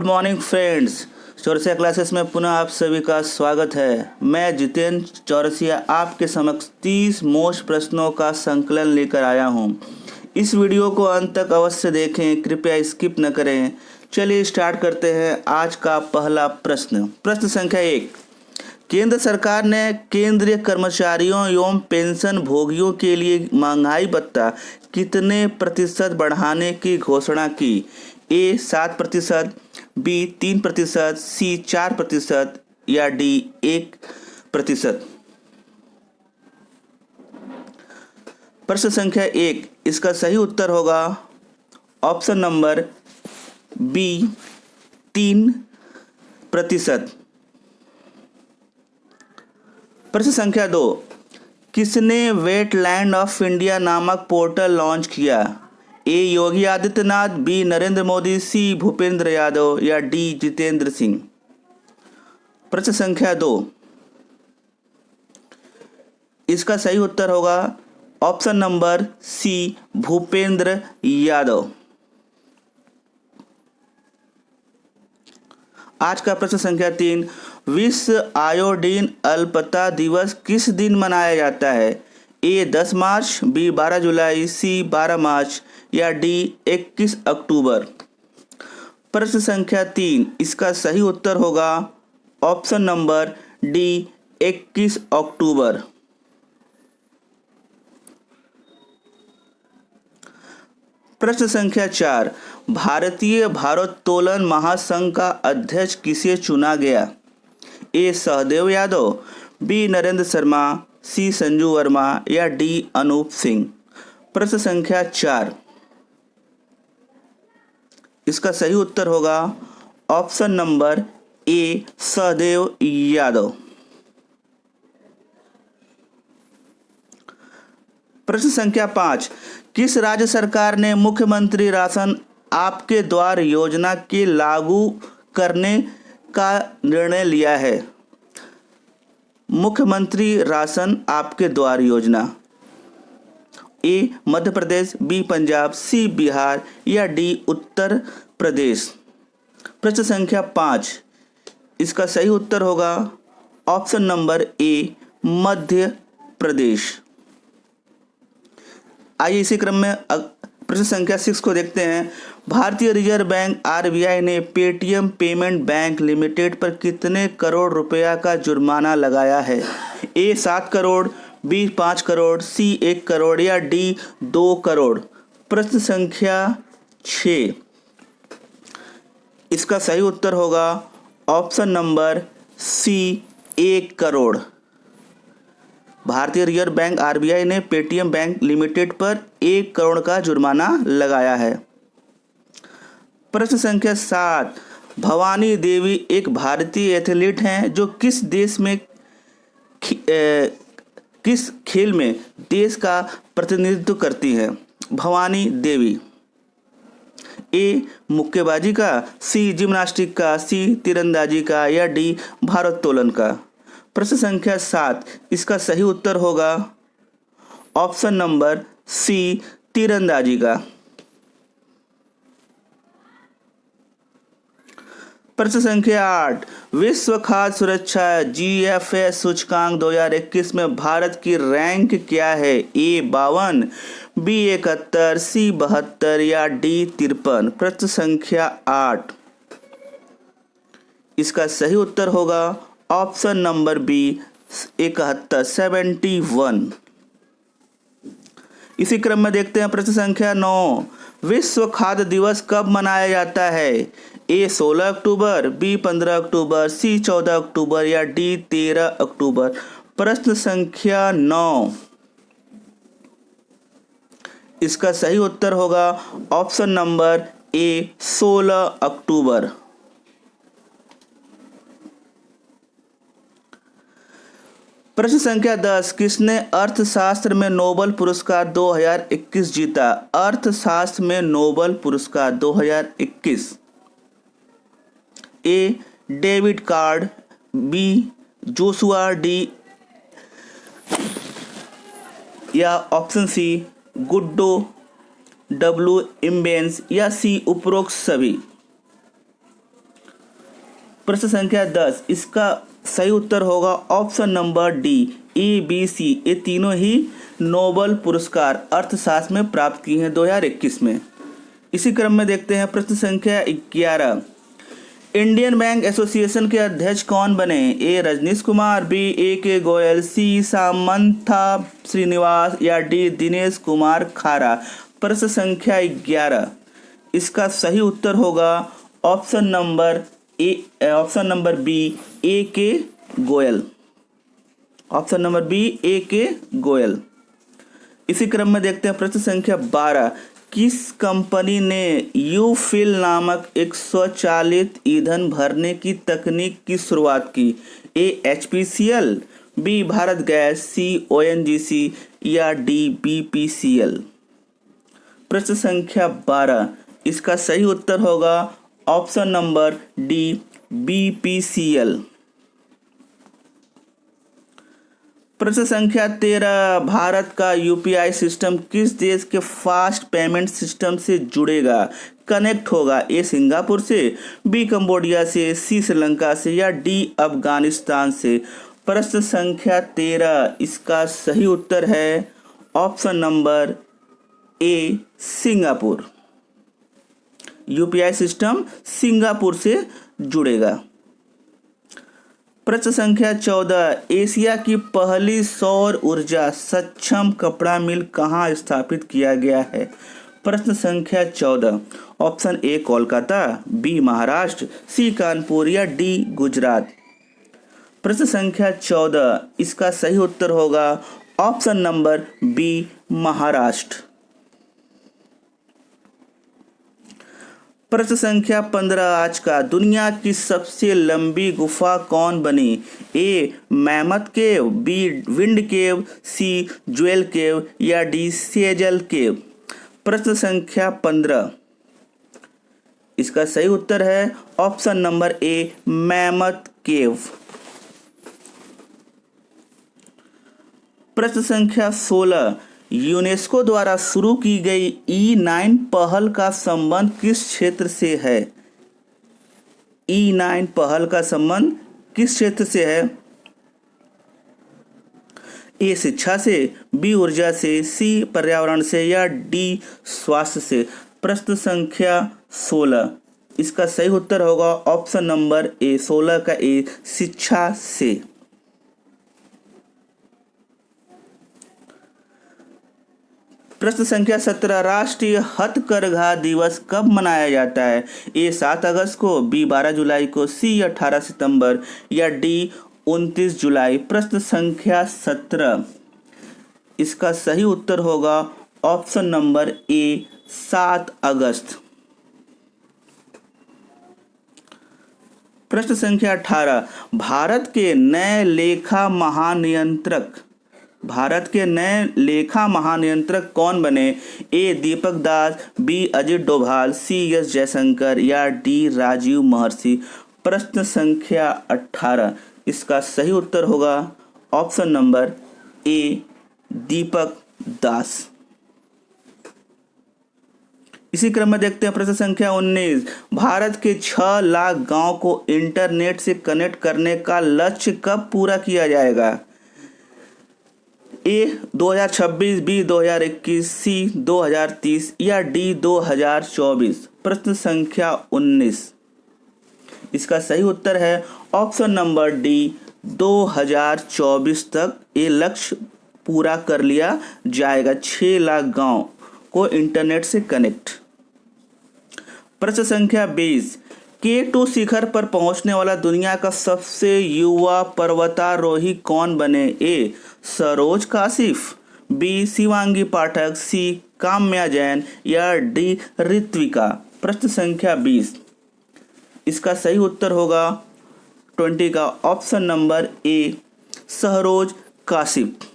Morning friends, Chaurasia classes में पुनः आप सभी का स्वागत है। मैं जितेंद्र चौरसिया आपके समक्ष 30 मोस्ट प्रश्नों का संकलन लेकर आया हूं। इस वीडियो को अंत तक अवश्य देखें, कृपया स्किप न करें। चलिए स्टार्ट करते हैं। आज का पहला प्रश्न संख्या 1। केंद्र सरकार ने केंद्रीय कर्मचारियों एवं पेंशन भोगियों के लिए महंगाई भत्ता कितने प्रतिशत बढ़ाने की घोषणा की? ए 7%, बी 3%, सी 4% या डी 1%। प्रश्न संख्या 1, इसका सही उत्तर होगा ऑप्शन नंबर बी 3%। प्रश्न संख्या 2, किसने वेटलैंड ऑफ इंडिया नामक पोर्टल लॉन्च किया? ए योगी आदित्यनाथ, बी नरेंद्र मोदी, सी भूपेंद्र यादव या डी जितेंद्र सिंह। प्रश्न संख्या 2, इसका सही उत्तर होगा option number C Bhupendra Yadav. आज का प्रश्न संख्या 3, विश्व आयोडीन अल्पता दिवस किस दिन मनाया जाता है? ए 10 मार्च, बी 12 जुलाई, सी 12 मार्च या डी 21 अक्टूबर। प्रश्न संख्या 3, इसका सही उत्तर होगा ऑप्शन नंबर डी 21 अक्टूबर। प्रश्न संख्या 4, भारतीय भारोत्तोलन महासंघ का अध्यक्ष किसे चुना गया? ए सहदेव यादव, बी नरेंद्र शर्मा, सी संजू वर्मा या डी अनूप सिंह। प्रश्न संख्या 4, इसका सही उत्तर होगा option number A Sahdev Yadav. प्रश्न संख्या 5, किस राज्य सरकार ने मुख्यमंत्री राशन आपके द्वार योजना के लागू करने का निर्णय लिया है? मुख्यमंत्री राशन आपके द्वार योजना। ए मध्य प्रदेश, बी पंजाब, सी बिहार या डी उत्तर प्रदेश। प्रश्न संख्या 5, इसका सही उत्तर होगा ऑप्शन नंबर ए मध्य प्रदेश। आइए इसी क्रम में प्रश्न संख्या 6 को देखते हैं। भारतीय रिजर्व बैंक आरबीआई ने पेटीएम पेमेंट बैंक लिमिटेड पर कितने करोड़ रुपया का जुर्माना लगाया है? ए 7 करोड़, बी 5 करोड़, सी 1 करोड़ या डी 2 करोड़। प्रश्न संख्या 6, इसका सही उत्तर होगा ऑप्शन नंबर सी 1 करोड़। भारतीय रिजर्व बैंक आरबीआई ने पेटीएम बैंक लिमिटेड पर 1 करोड़ का जुर्माना लगाया है। प्रश्न संख्या 7, भवानी देवी एक भारतीय एथलीट हैं जो किस खेल में देश का प्रतिनिधित्व करती हैं? भवानी देवी। ए मुक्केबाजी का, सी जिम्नास्टिक का, सी तीरंदाजी का या डी भारोत्तोलन का। प्रश्न संख्या 7, इसका सही उत्तर होगा ऑप्शन नंबर सी तीरंदाजी का। प्रश्न संख्या 8, विश्व खाद्य सुरक्षा जीएफएस सूचकांक 2021 में भारत की रैंक क्या है? ए 52, बी 71, सी 72 या डी 53। प्रश्न संख्या 8, इसका सही उत्तर होगा ऑप्शन नंबर बी 71। इसी क्रम में देखते हैं प्रश्न संख्या 9, विश्व खाद्य दिवस कब मनाया जाता है? ए 16 अक्टूबर, बी 15 अक्टूबर, सी 14 अक्टूबर या डी 13 अक्टूबर। प्रश्न संख्या 9, इसका सही उत्तर होगा ऑप्शन नंबर ए 16 अक्टूबर। प्रश्न संख्या 10, किसने अर्थशास्त्र में नोबेल पुरस्कार 2021 जीता? अर्थशास्त्र में नोबेल पुरस्कार 2021। A David Card, B Joshua D या option C Guido W Imbens या सी उपरोक्त सभी। प्रश्न संख्या 10, इसका सही उत्तर होगा option number D, A B C. ये तीनों ही नोबेल पुरस्कार अर्थशास्त्र में प्राप्त किए हैं 2021 में। इसी क्रम में देखते हैं प्रश्न संख्या 11, इंडियन बैंक एसोसिएशन के अध्यक्ष कौन बने? ए रजनीश कुमार, बी ए के गोयल, सी सामंथा श्रीनिवास या डी दिनेश कुमार खारा। प्रश्न संख्या 11, इसका सही उत्तर होगा ऑप्शन नंबर बी, ए के गोयल। ऑप्शन नंबर बी, ए के गोयल। इसी क्रम में देखते हैं प्रश्न संख्या 12, किस कंपनी ने यू फिल नामक एक स्वचालित ईंधन भरने की तकनीक की शुरुआत की? ए HPCL, बी भारत गैस, सी ONGC या डी BPCL। प्रश्न संख्या 12, इसका सही उत्तर होगा ऑप्शन नंबर डी, BPCL। प्रश्न संख्या 13, भारत का UPI सिस्टम किस देश के फास्ट पेमेंट सिस्टम से जुड़ेगा, कनेक्ट होगा? ए सिंगापुर से, बी कंबोडिया से, सी श्रीलंका से या डी अफगानिस्तान से। प्रश्न संख्या 13, इसका सही उत्तर है ऑप्शन नंबर ए, सिंगापुर। UPI सिस्टम सिंगापुर से जुड़ेगा। प्रश्न संख्या 14, एशिया की पहली सौर ऊर्जा सक्षम कपड़ा मिल कहाँ स्थापित किया गया है? प्रश्न संख्या 14, option A Kolkata, B Maharashtra, C Kanpur या डी गुजरात। प्रश्न संख्या 14, इसका सही उत्तर होगा ऑप्शन नंबर बी, महाराष्ट्र। प्रश्न संख्या 15, आज का दुनिया की सबसे लंबी गुफा कौन बनी? ए मैमथ केव, बी विंड केव, सी ज्वेल केव या डी सेजल केव। प्रश्न संख्या 15, इसका सही उत्तर है ऑप्शन नंबर ए, मैमथ केव। प्रश्न संख्या 16, यूनेस्को द्वारा शुरू की गई E9 पहल का संबंध किस क्षेत्र से है? E9 पहल का संबंध किस क्षेत्र से है? ए शिक्षा से, बी ऊर्जा से, सी पर्यावरण से या डी स्वास्थ्य से। प्रश्न संख्या 16, इसका सही उत्तर होगा ऑप्शन नंबर ए, 16 का ए, शिक्षा से। प्रश्न संख्या 17, राष्ट्रीय हथकरघा दिवस कब मनाया जाता है? ए 7 अगस्त को, बी 12 जुलाई को, सी 18 सितंबर या डी 29 जुलाई। प्रश्न संख्या 17, इसका सही उत्तर होगा ऑप्शन नंबर ए, 7 अगस्त। प्रश्न संख्या 18, भारत के नए लेखा महानियंत्रक कौन बने? A Deepak Das, B Ajit Doval, C S Jaishankar या डी राजीव महर्षि। प्रश्न संख्या 18, इसका सही उत्तर होगा ऑप्शन नंबर ए, दीपक दास। इसी क्रम में देखते हैं प्रश्न संख्या 19, भारत के 6 लाख गांव को इंटरनेट से कनेक्ट करने का लक्ष्य कब पूरा किया जाएगा? ए 2026, बी 2021, सी 2030 या डी 2024। प्रश्न संख्या 19, इसका सही उत्तर है ऑप्शन नंबर डी, 2024 तक ये लक्ष्य पूरा कर लिया जाएगा, 6 लाख गांव को इंटरनेट से कनेक्ट। प्रश्न संख्या 20, K2 शिखर पर पहुंचने वाला दुनिया का सबसे युवा पर्वतारोही कौन बने? ए सरोज काशिफ, बी शिवांगी पाठक, सी काम्या जैन या डी ऋत्विका। प्रश्न संख्या 20, इसका सही उत्तर होगा 20 का ऑप्शन नंबर ए, सरोज काशिफ।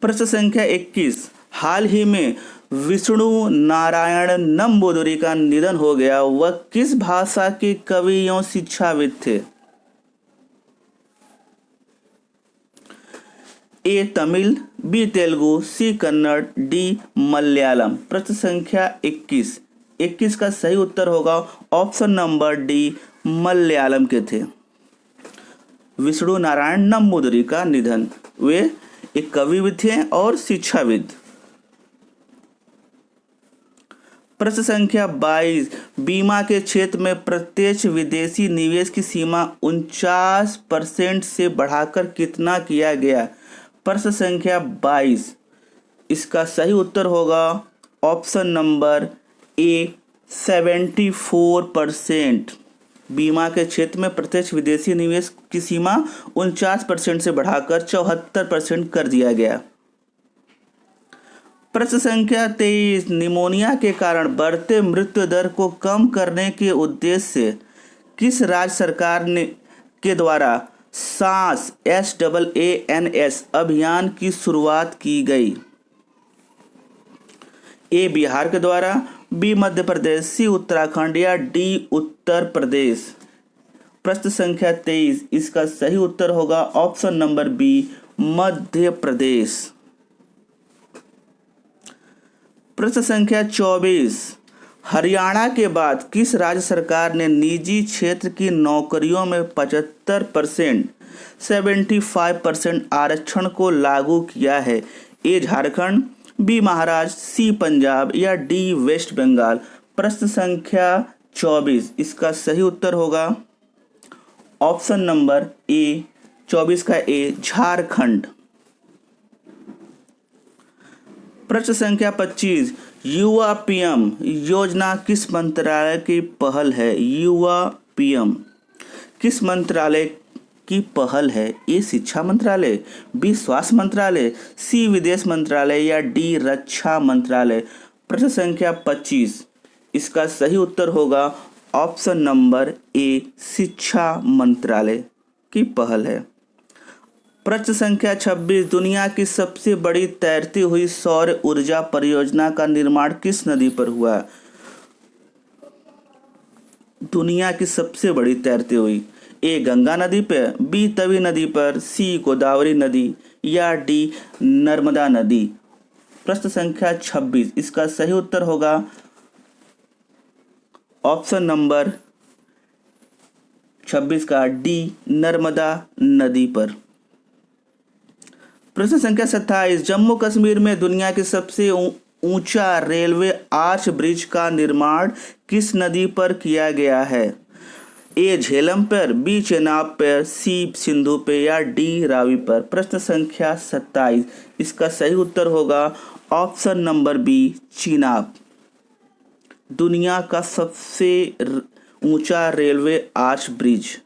प्रश्न संख्या 21, हाल ही में विष्णु नारायण नंबूदरी का निधन हो गया, वह किस भाषा के कवि एवं शिक्षाविद थे? ए तमिल, बी तेलुगु, सी कन्नड़, डी मलयालम। प्रश्न संख्या 21, 1921 का सही उत्तर होगा ऑप्शन नंबर डी, मलयालम के थे। विष्णु नारायण नंबूदरी का निधन। वे एक कवि भी थे और शिक्षाविद। प्रश्न संख्या 22, बीमा के क्षेत्र में प्रत्यक्ष विदेशी निवेश की सीमा 49% से बढ़ाकर कितना किया गया? प्रश्न संख्या 22, इसका सही उत्तर होगा ऑप्शन नंबर ए, 74%। बीमा के क्षेत्र में प्रत्यक्ष विदेशी निवेश की सीमा 49% से बढ़ाकर 74% कर दिया गया। प्रश्न संख्या 23, निमोनिया के कारण बढ़ते मृत्यु दर को कम करने के उद्देश्य से किस राज्य सरकार के द्वारा सांस SAANS अभियान की शुरुआत की गई? ए, बिहार के द्वारा, बी, मध्य प्रदेश, सी, उत्तराखंड या डी, उत्तर प्रदेश। प्रश्न संख्या 23, इसका सही उत्तर होगा option number B, Madhya Pradesh. प्रश्न संख्या 24, हरियाणा के बाद किस राज्य सरकार ने निजी क्षेत्र की नौकरियों में 75% आरक्षण को लागू किया है? ए, झारखंड, बी, महाराष्ट्र, सी, पंजाब या डी, वेस्ट बंगाल। प्रश्न संख्या 24, इसका सही उत्तर होगा ऑप्शन नंबर ए, 24 का ए, झारखंड। प्रश्न संख्या 25, युवा पीएम योजना किस मंत्रालय की पहल है? युवा पीएम किस मंत्रालय की पहल है? ए, शिक्षा मंत्रालय, बी, स्वास्थ्य मंत्रालय, सी, विदेश मंत्रालय या डी, रक्षा मंत्रालय। प्रश्न संख्या 25, इसका सही उत्तर होगा ऑप्शन नंबर ए, शिक्षा मंत्रालय की पहल है। प्रश्न संख्या 26, दुनिया की सबसे बड़ी तैरती हुई सौर ऊर्जा परियोजना का निर्माण किस नदी पर हुआ? दुनिया की सबसे बड़ी तैरती हुई, ए, गंगा नदी पर, बी, तवी नदी पर, सी, गोदावरी नदी या डी, नर्मदा नदी। प्रश्न संख्या 26, इसका सही उत्तर होगा ऑप्शन नंबर 26 का डी, नर्मदा नदी पर। प्रश्न संख्या 27, जम्मू कश्मीर में दुनिया के सबसे ऊंचा रेलवे आर्च ब्रिज का निर्माण किस नदी पर किया गया है? ए, झेलम पर, बी, चेनाब पर, सी, सिंधु पे या डी, रावी पर। प्रश्न संख्या 27, इसका सही उत्तर होगा ऑप्शन नंबर बी, चेनाब। दुनिया का सबसे ऊंचा रेलवे आर्च ब्रिज।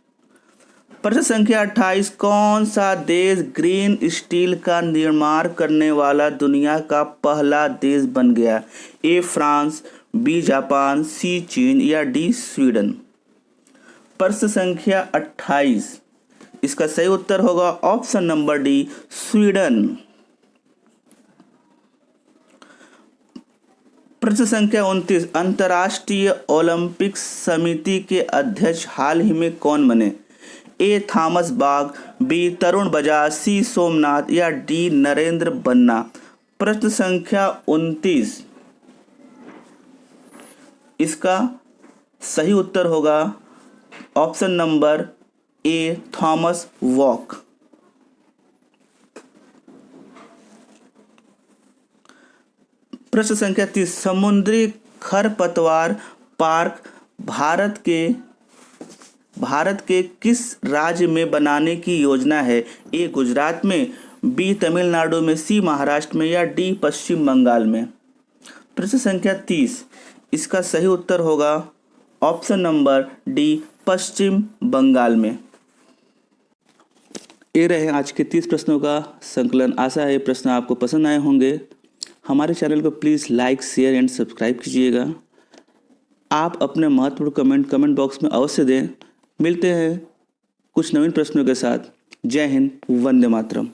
प्रश्न संख्या 28, कौन सा देश ग्रीन स्टील का निर्माण करने वाला दुनिया का पहला देश बन गया? ए, फ्रांस, बी, जापान, सी, चीन या डी, स्वीडन। प्रश्न संख्या 28, इसका सही उत्तर होगा ऑप्शन नंबर डी, स्वीडन। प्रश्न संख्या 29, अंतर्राष्ट्रीय ओलंपिक समिति के अध्यक्ष हाल ही में कौन बने? ए, थॉमस बाग, बी, तरुण बजाज, सी, सोमनाथ या डी, नरेंद्र बन्ना। प्रश्न संख्या 29, इसका सही उत्तर होगा ऑप्शन नंबर ए, थॉमस वॉक। प्रश्न संख्या 30, समुद्री खरपतवार पार्क भारत के किस राज्य में बनाने की योजना है? ए, गुजरात में, बी, तमिलनाडु में, सी, महाराष्ट्र में या डी, पश्चिम बंगाल में। प्रश्न संख्या 30, इसका सही उत्तर होगा ऑप्शन नंबर डी, पश्चिम बंगाल में। ये रहे आज के 30 प्रश्नों का संकलन। आशा है प्रश्न आपको पसंद आए होंगे। हमारे चैनल को please like, share and subscribe कीजिएगा। आप अपने महत्वपूर्ण कमेंट बॉक्स में अवश्य दें। मिलते हैं कुछ नवीन प्रश्नों के साथ। जय हिंद, वंदे मातरम।